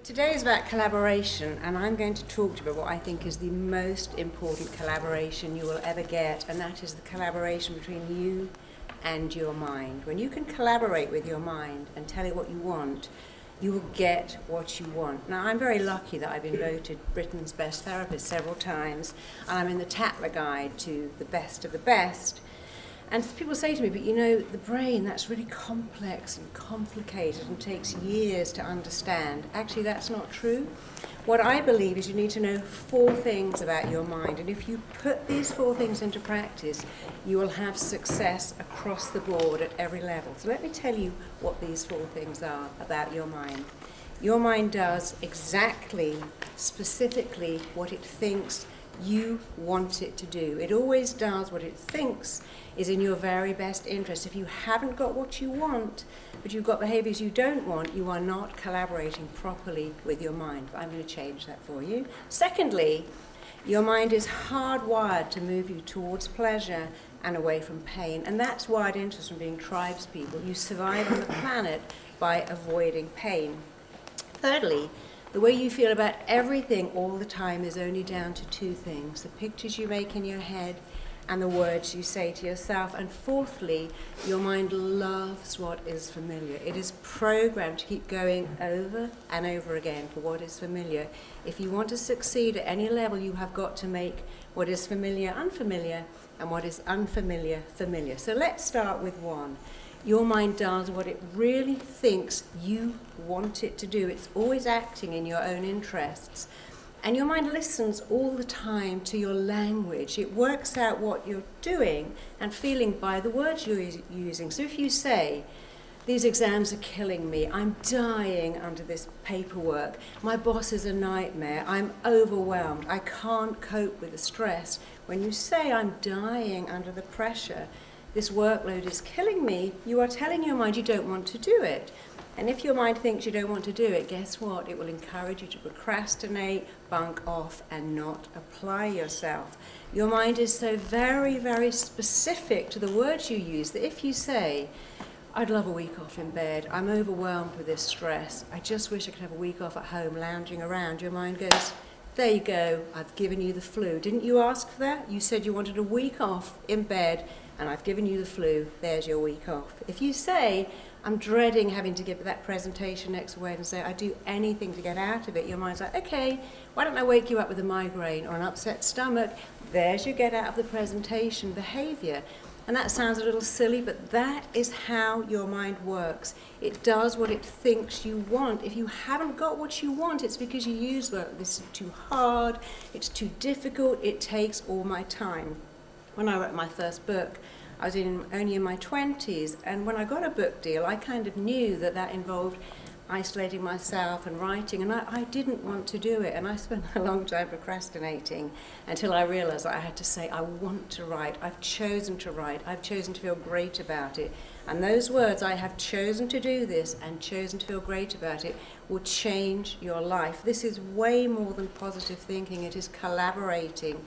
Today is about collaboration, and I'm going to talk to you about what I think is the most important collaboration you will ever get, and that is the collaboration between you and your mind. When you can collaborate with your mind and tell it what you want, you will get what you want. Now, I'm very lucky that I've been voted Britain's best therapist several times, and I'm in the Tatler Guide to the best of the best. And people say to me, but you know, the brain, that's really complex and complicated and takes years to understand. Actually, that's not true. What I believe is you need to know 4 things about your mind. And if you put these 4 things into practice, you will have success across the board at every level. So let me tell you what these 4 things are about your mind. Your mind does exactly, specifically, what it thinks you want it to do. It always does what it thinks is in your very best interest. If you haven't got what you want, but you've got behaviors you don't want, you are not collaborating properly with your mind. I'm going to change that for you. Secondly, your mind is hardwired to move you towards pleasure and away from pain, and that's wired into us from being tribes people. You survive on the planet by avoiding pain. Thirdly, the way you feel about everything all the time is only down to 2 things: the pictures you make in your head and the words you say to yourself. And fourthly, your mind loves what is familiar. It is programmed to keep going over and over again for what is familiar. If you want to succeed at any level, you have got to make what is familiar unfamiliar and what is unfamiliar familiar. So let's start with 1. Your mind does what it really thinks you want it to do. It's always acting in your own interests. And your mind listens all the time to your language. It works out what you're doing and feeling by the words you're using. So if you say, "These exams are killing me, I'm dying under this paperwork, my boss is a nightmare, I'm overwhelmed, I can't cope with the stress." When you say, "I'm dying under the pressure, this workload is killing me," you are telling your mind you don't want to do it. And if your mind thinks you don't want to do it, guess what? It will encourage you to procrastinate, bunk off, and not apply yourself. Your mind is so very, very specific to the words you use that if you say, "I'd love a week off in bed, I'm overwhelmed with this stress, I just wish I could have a week off at home lounging around," your mind goes, "There you go, I've given you the flu. Didn't you ask for that? You said you wanted a week off in bed, and I've given you the flu. There's your week off." If you say, "I'm dreading having to give that presentation next week," and say, "I'd do anything to get out of it," your mind's like, "Okay, why don't I wake you up with a migraine or an upset stomach?" There's your get out of the presentation behavior. And that sounds a little silly, but that is how your mind works. It does what it thinks you want. If you haven't got what you want, it's because you use, "Well, this is too hard, it's too difficult, it takes all my time." When I wrote my first book, I was only in my 20s, and when I got a book deal, I kind of knew that that involved isolating myself and writing, and I didn't want to do it, and I spent a long time procrastinating until I realized that I had to say, "I want to write, I've chosen to write, I've chosen to feel great about it." And those words, "I have chosen to do this and chosen to feel great about it," will change your life. This is way more than positive thinking. It is collaborating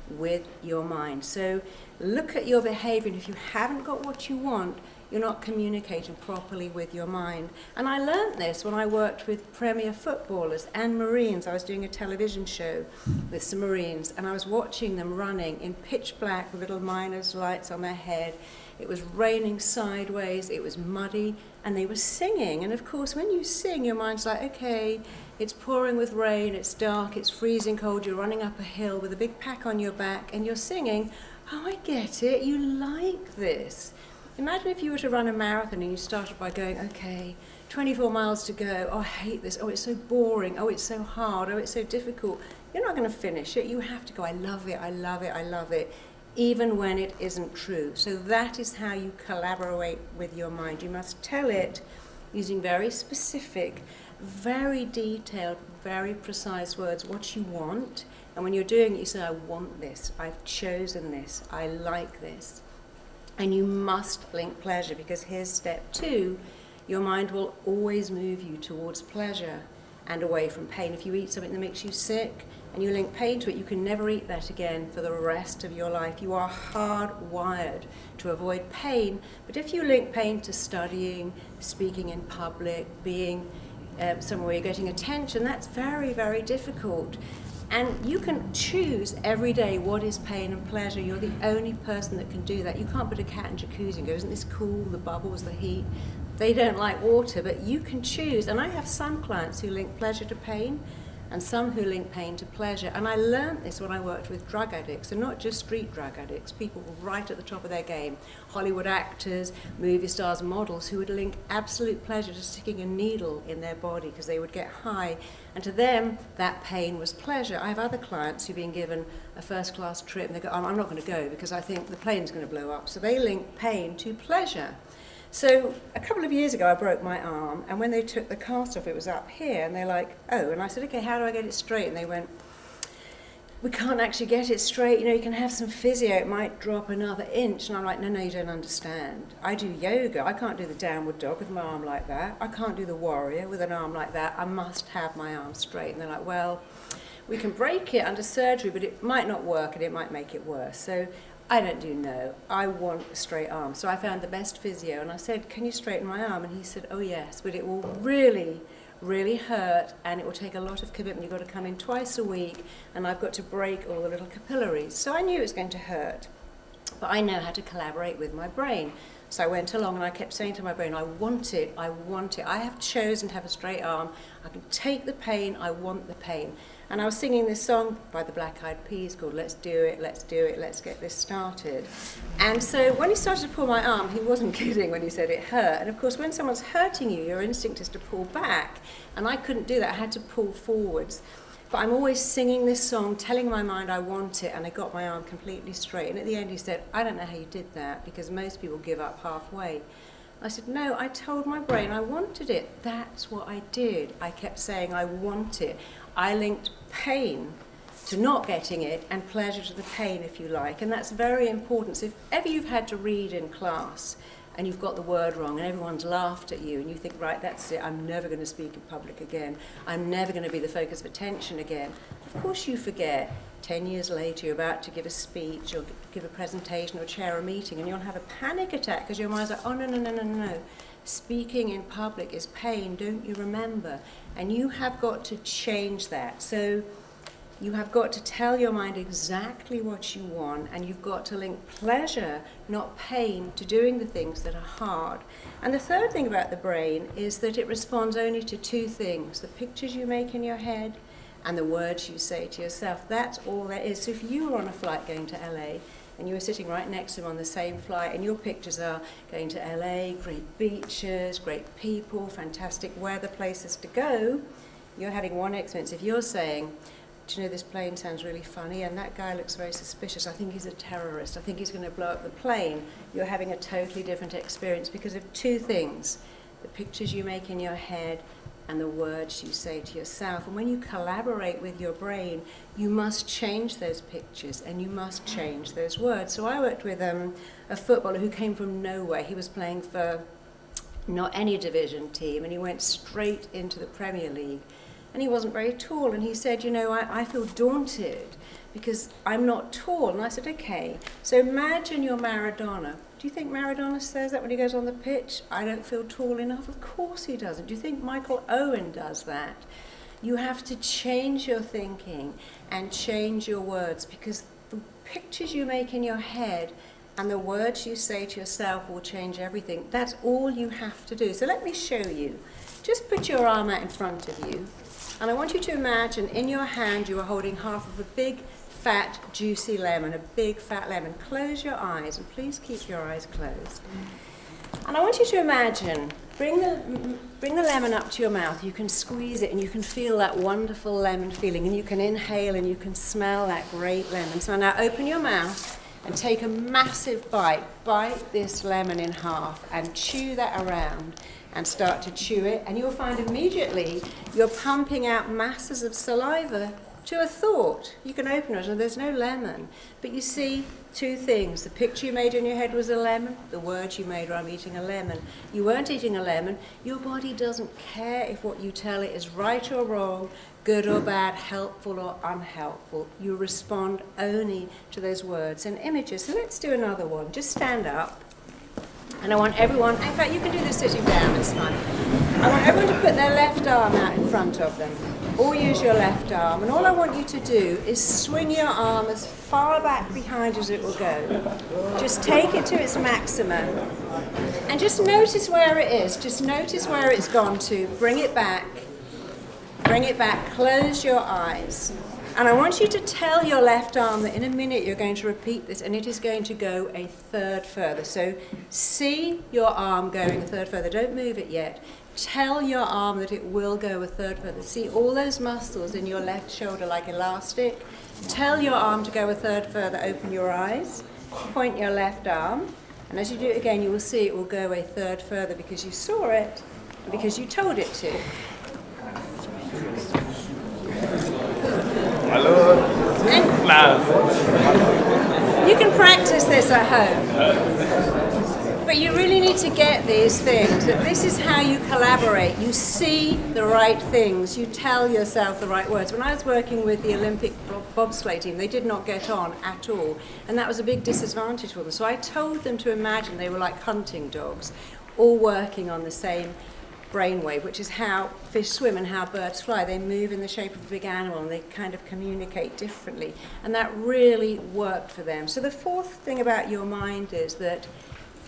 with your mind. So look at your behavior, and if you haven't got what you want, you're not communicating properly with your mind. And I learned this when I worked with Premier footballers and Marines. I was doing a television show with some Marines, and I was watching them running in pitch black with little miner's lights on their head. It was raining sideways, it was muddy, and they were singing. And of course, when you sing, your mind's like, okay, it's pouring with rain, it's dark, it's freezing cold, you're running up a hill with a big pack on your back, and you're singing, "Oh, I get it, you like this." Imagine if you were to run a marathon and you started by going, "Okay, 24 miles to go, oh, I hate this, oh, it's so boring, oh, it's so hard, oh, it's so difficult." You're not going to finish it. You have to go, "I love it, I love it, I love it," even when it isn't true. So that is how you collaborate with your mind. You must tell it using very specific, very detailed, very precise words what you want. And when you're doing it, you say, "I want this, I've chosen this, I like this." And you must link pleasure, because here's step 2. Your mind will always move you towards pleasure and away from pain. If you eat something that makes you sick and you link pain to it, you can never eat that again for the rest of your life. You are hardwired to avoid pain. But if you link pain to studying, speaking in public, being somewhere where you're getting attention, that's very, very difficult. And you can choose every day what is pain and pleasure. You're the only person that can do that. You can't put a cat in jacuzzi and go, isn't this cool, the bubbles, the heat? They don't like water, but you can choose. And I have some clients who link pleasure to pain, and some who link pain to pleasure. And I learned this when I worked with drug addicts, and not just street drug addicts, people right at the top of their game, Hollywood actors, movie stars, models, who would link absolute pleasure to sticking a needle in their body because they would get high. And to them, that pain was pleasure. I have other clients who've been given a first-class trip, and they go, oh, I'm not going to go because I think the plane's going to blow up. So they link pain to pleasure. So a couple of years ago, I broke my arm, and when they took the cast off, it was up here, and they're like, oh, and I said, okay, how do I get it straight? And they went, we can't actually get it straight. You know, you can have some physio, it might drop another inch. And I'm like, no, you don't understand. I do yoga. I can't do the downward dog with my arm like that. I can't do the warrior with an arm like that. I must have my arm straight. And they're like, well, we can break it under surgery, but it might not work, and it might make it worse. So I don't do no. I want a straight arm. So I found the best physio, and I said, can you straighten my arm? And he said, oh yes, but it will really, really hurt, and it will take a lot of commitment. You've got to come in twice a week, and I've got to break all the little capillaries. So I knew it was going to hurt, but I know how to collaborate with my brain. So I went along and I kept saying to my brain, I want it, I want it. I have chosen to have a straight arm. I can take the pain, I want the pain. And I was singing this song by the Black Eyed Peas called Let's Do It, Let's Do It, Let's Get This Started. And so when he started to pull my arm, he wasn't kidding when he said it hurt. And of course, when someone's hurting you, your instinct is to pull back. And I couldn't do that, I had to pull forwards. But I'm always singing this song, telling my mind I want it, and I got my arm completely straight. And at the end he said, I don't know how you did that, because most people give up halfway. I said, no, I told my brain I wanted it. That's what I did. I kept saying I want it. I linked pain to not getting it and pleasure to the pain, if you like. And that's very important. So if ever you've had to read in class and you've got the word wrong and everyone's laughed at you and you think, right, that's it, I'm never going to speak in public again. I'm never going to be the focus of attention again. Of course you forget. 10 years later, you're about to give a speech or give a presentation or chair a meeting, and you'll have a panic attack because your mind's like, oh, no. Speaking in public is pain, don't you remember? And you have got to change that. So you have got to tell your mind exactly what you want, and you've got to link pleasure, not pain, to doing the things that are hard. And the third thing about the brain is that it responds only to two things: the pictures you make in your head and the words you say to yourself. That's all there is. So if you were on a flight going to LA and you were sitting right next to him on the same flight, and your pictures are going to LA, great beaches, great people, fantastic weather, places to go, you're having one experience. If you're saying, do you know, this plane sounds really funny, and that guy looks very suspicious, I think he's a terrorist, I think he's going to blow up the plane, you're having a totally different experience because of two things: the pictures you make in your head and the words you say to yourself. And when you collaborate with your brain, you must change those pictures and you must change those words. So I worked with a footballer who came from nowhere. He was playing for not any division team, and he went straight into the Premier League. And he wasn't very tall, and he said, you know, I feel daunted because I'm not tall. And I said, okay, so imagine you're Maradona. Do you think Maradona says that when he goes on the pitch? I don't feel tall enough. Of course he doesn't. Do you think Michael Owen does that? You have to change your thinking and change your words, because the pictures you make in your head and the words you say to yourself will change everything. That's all you have to do. So let me show you. Just put your arm out in front of you, and I want you to imagine in your hand you are holding half of a big, fat, juicy lemon, a big, fat lemon. Close your eyes, and please keep your eyes closed. And I want you to imagine, bring the lemon up to your mouth. You can squeeze it, and you can feel that wonderful lemon feeling, and you can inhale, and you can smell that great lemon. So now open your mouth and take a massive bite. Bite this lemon in half and chew that around and start to chew it, and you'll find immediately you're pumping out masses of saliva to a thought. You can open it and there's no lemon, but you see two things. The picture you made in your head was a lemon. The words you made were, I'm eating a lemon. You weren't eating a lemon. Your body doesn't care if what you tell it is right or wrong, good or bad, helpful or unhelpful. You respond only to those words and images. So let's do another one. Just stand up. And I want everyone, in fact you can do this sitting down, it's fine. I want everyone to put their left arm out in front of them, or use your left arm, and all I want you to do is swing your arm as far back behind as it will go. Just take it to its maximum, and just notice where it is. Just notice where it's gone to. Bring it back, close your eyes. And I want you to tell your left arm that in a minute you're going to repeat this, and it is going to go a third further. So see your arm going a third further. Don't move it yet. Tell your arm that it will go a third further. See all those muscles in your left shoulder like elastic. Tell your arm to go a third further. Open your eyes. Point your left arm. And as you do it again, you will see it will go a third further because you saw it and because you told it to. Hello. You can practice this at home, but you really need to get these things, that this is how you collaborate. You see the right things, you tell yourself the right words. When I was working with the Olympic bobsleigh team, they did not get on at all, and that was a big disadvantage for them. So I told them to imagine they were like hunting dogs, all working on the same brainwave, which is how fish swim and how birds fly. They move in the shape of a big animal and they kind of communicate differently. And that really worked for them. So the fourth thing about your mind is that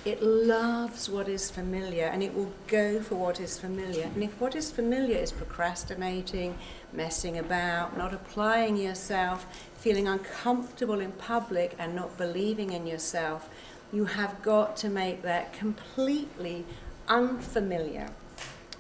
it loves what is familiar and it will go for what is familiar. And if what is familiar is procrastinating, messing about, not applying yourself, feeling uncomfortable in public and not believing in yourself, you have got to make that completely unfamiliar.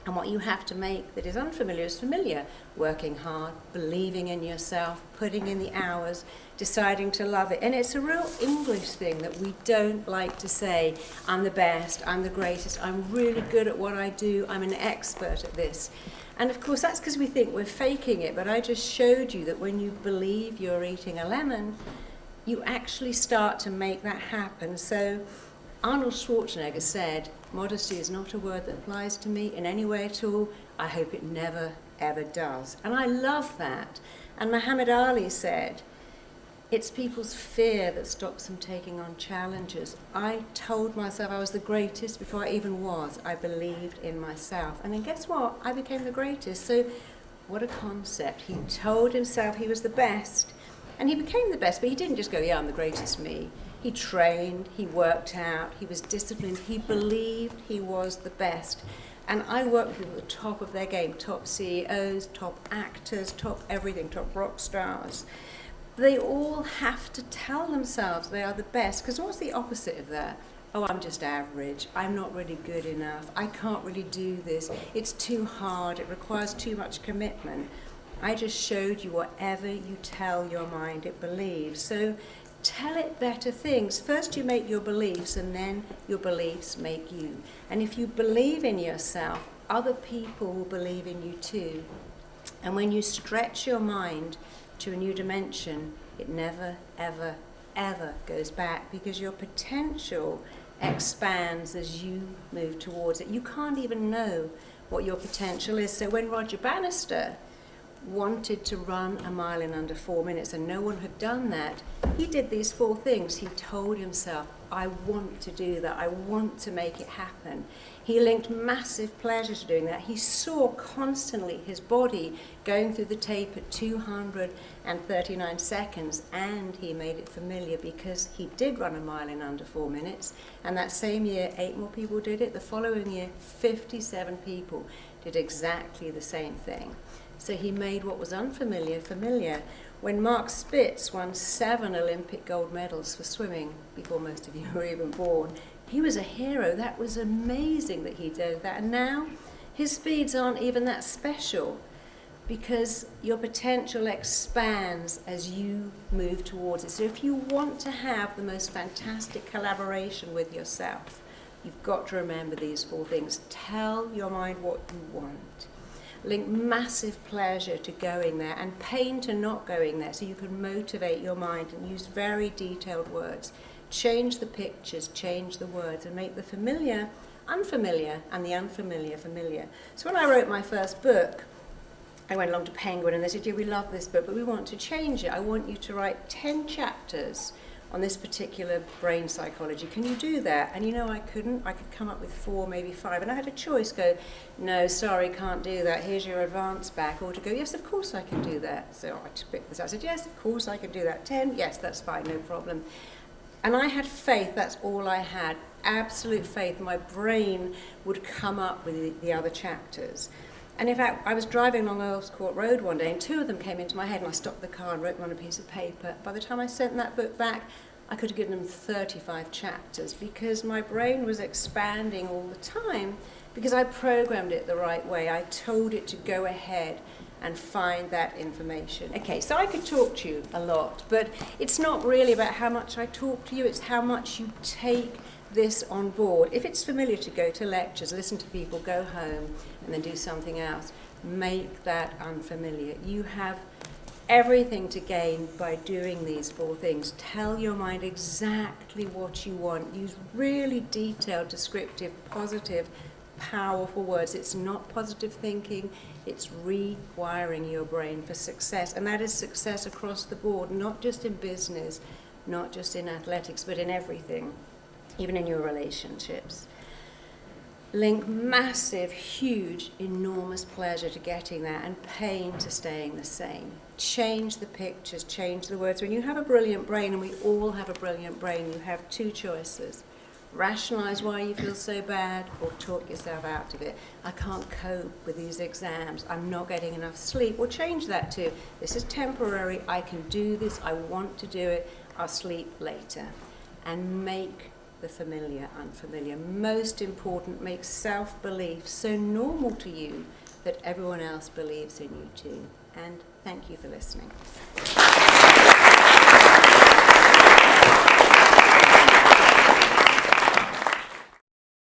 And what you have to make that is unfamiliar is familiar. Working hard, believing in yourself, putting in the hours, deciding to love it. And it's a real English thing that we don't like to say, I'm the best, I'm the greatest, I'm really good at what I do, I'm an expert at this. And of course that's because we think we're faking it, but I just showed you that when you believe you're eating a lemon, you actually start to make that happen. So Arnold Schwarzenegger said, modesty is not a word that applies to me in any way at all. I hope it never, ever does. And I love that. And Muhammad Ali said, it's people's fear that stops them taking on challenges. I told myself I was the greatest before I even was. I believed in myself. And then guess what? I became the greatest. So what a concept. He told himself he was the best. And he became the best, but he didn't just go, yeah, I'm the greatest me. He trained, he worked out, he was disciplined, he believed he was the best. And I worked with people at the top of their game, top CEOs, top actors, top everything, top rock stars. They all have to tell themselves they are the best, because what's the opposite of that? Oh, I'm just average, I'm not really good enough, I can't really do this, it's too hard, it requires too much commitment. I just showed you whatever you tell your mind it believes. So tell it better things. First you make your beliefs and then your beliefs make you. And if you believe in yourself, other people will believe in you too. And when you stretch your mind to a new dimension, it never, ever, ever goes back, because your potential expands as you move towards it. You can't even know what your potential is. So when Roger Bannister wanted to run a mile in under 4 minutes and no one had done that, he did these 4 things. He told himself, I want to do that, I want to make it happen. He linked massive pleasure to doing that. He saw constantly his body going through the tape at 239 seconds, and he made it familiar because he did run a mile in under 4 minutes, and that same year 8 more people did it. The following year 57 people did exactly the same thing. So he made what was unfamiliar familiar. When Mark Spitz won 7 Olympic gold medals for swimming, before most of you were even born, he was a hero. That was amazing that he did that. And now his speeds aren't even that special, because your potential expands as you move towards it. So if you want to have the most fantastic collaboration with yourself, you've got to remember these 4 things. Tell your mind what you want. Link massive pleasure to going there and pain to not going there, so you can motivate your mind and use very detailed words. Change the pictures, change the words, and make the familiar unfamiliar and the unfamiliar familiar. So when I wrote my first book, I went along to Penguin and they said, yeah, we love this book, but we want to change it. I want you to write 10 chapters on this particular brain psychology. Can you do that? And you know, I couldn't. I could come up with 4, maybe 5. And I had a choice, go, no, sorry, can't do that. Here's your advance back. Or to go, yes, of course I can do that. So I picked this. I said, yes, of course I can do that. 10, yes, that's fine, no problem. And I had faith, that's all I had. Absolute faith. My brain would come up with the other chapters. And in fact, I was driving along Earls Court Road one day, and 2 of them came into my head, and I stopped the car and wrote them on a piece of paper. By the time I sent that book back, I could have given them 35 chapters, because my brain was expanding all the time, because I programmed it the right way. I told it to go ahead and find that information. Okay, so I could talk to you a lot, but it's not really about how much I talk to you, it's how much you take this on board. If it's familiar to go to lectures, listen to people, go home, and then do something else, make that unfamiliar. You have everything to gain by doing these 4 things. Tell your mind exactly what you want. Use really detailed, descriptive, positive, powerful words. It's not positive thinking, it's rewiring your brain for success. And that is success across the board, not just in business, not just in athletics, but in everything, even in your relationships. Link massive, huge, enormous pleasure to getting there and pain to staying the same. Change the pictures, change the words. When you have a brilliant brain, and we all have a brilliant brain, you have 2 choices. Rationalize why you feel so bad, or talk yourself out of it. I can't cope with these exams, I'm not getting enough sleep. Or change that to, this is temporary, I can do this, I want to do it, I'll sleep later. And make the familiar unfamiliar. Most important, make self-belief so normal to you that everyone else believes in you too. And thank you for listening.